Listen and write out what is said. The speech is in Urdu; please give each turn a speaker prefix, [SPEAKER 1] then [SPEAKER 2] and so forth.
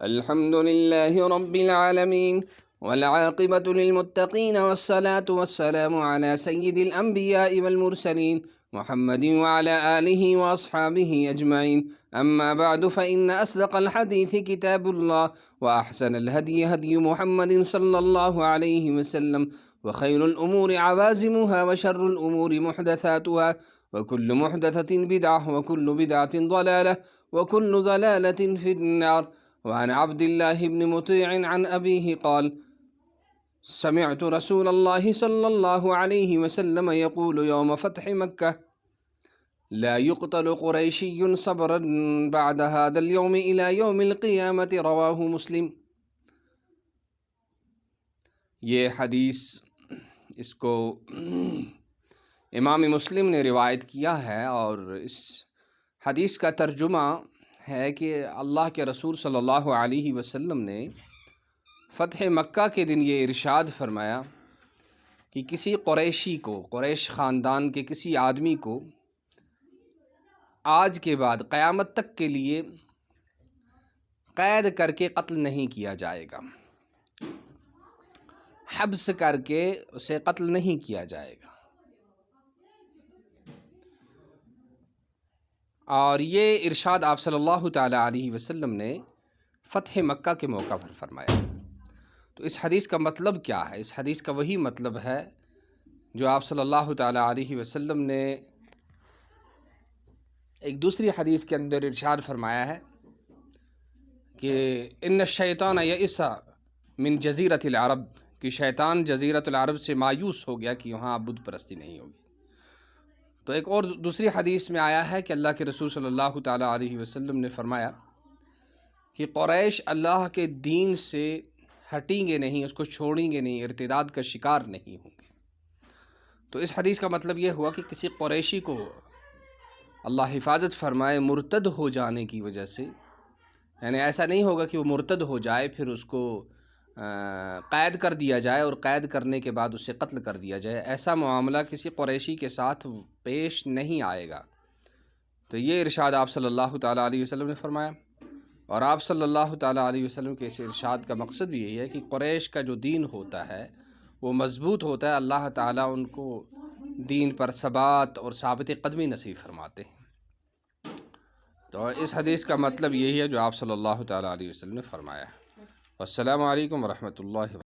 [SPEAKER 1] الحمد لله رب العالمين والعاقبة للمتقين والصلاة والسلام على سيد الأنبياء والمرسلين محمد وعلى آله وأصحابه أجمعين. أما بعد، فإن أصدق الحديث كتاب الله، وأحسن الهدي هدي محمد صلى الله عليه وسلم، وخير الأمور عوازمها، وشر الأمور محدثاتها، وكل محدثة بدعة، وكل بدعة ضلالة، وكل ضلالة في النار. وعن عبد الله بن مطيع عن أبيه قال: سمعت رسول الله صلى الله عليه وسلم يقول يوم فتح مكة: لا يقتل قريشي صبرا بعد هذا اليوم إلى يوم القيامة. رواه مسلم. یہ حدیث اس کو امام مسلم نے روایت کیا ہے، اور اس حدیث کا ترجمہ ہے کہ اللہ کے رسول صلی اللہ علیہ وسلم نے فتح مکہ کے دن یہ ارشاد فرمایا کہ کسی قریشی کو، قریش خاندان کے کسی آدمی کو آج کے بعد قیامت تک کے لیے قید کر کے قتل نہیں کیا جائے گا، حبس کر کے اسے قتل نہیں کیا جائے گا. اور یہ ارشاد آپ صلی اللہ تعالیٰ علیہ وسلم نے فتح مکہ کے موقع پر فرمایا. تو اس حدیث کا مطلب کیا ہے؟ اس حدیث کا وہی مطلب ہے جو آپ صلی اللہ تعالیٰ علیہ وسلم نے ایک دوسری حدیث کے اندر ارشاد فرمایا ہے کہ ان الشیطان یئس من جزیرۃ العرب، کہ شیطان جزیرۃ العرب سے مایوس ہو گیا کہ وہاں بت پرستی نہیں ہوگی. تو ایک اور دوسری حدیث میں آیا ہے کہ اللہ کے رسول صلی اللہ تعالیٰ علیہ وسلم نے فرمایا کہ قریش اللہ کے دین سے ہٹیں گے نہیں، اس کو چھوڑیں گے نہیں، ارتداد کا شکار نہیں ہوں گے. تو اس حدیث کا مطلب یہ ہوا کہ کسی قریشی کو اللہ حفاظت فرمائے مرتد ہو جانے کی وجہ سے، یعنی ایسا نہیں ہوگا کہ وہ مرتد ہو جائے پھر اس کو قید کر دیا جائے اور قید کرنے کے بعد اسے قتل کر دیا جائے، ایسا معاملہ کسی قریشی کے ساتھ پیش نہیں آئے گا. تو یہ ارشاد آپ صلی اللہ تعالیٰ علیہ وسلم نے فرمایا، اور آپ صلی اللہ تعالیٰ علیہ وسلم کے اس ارشاد کا مقصد بھی یہی ہے کہ قریش کا جو دین ہوتا ہے وہ مضبوط ہوتا ہے، اللہ تعالیٰ ان کو دین پر ثبات اور ثابت قدمی نصیب فرماتے ہیں. تو اس حدیث کا مطلب یہی ہے جو آپ صلی اللہ تعالیٰ علیہ وسلم نے فرمایا ہے. السلام علیکم ورحمۃ اللہ وبرکاتہ.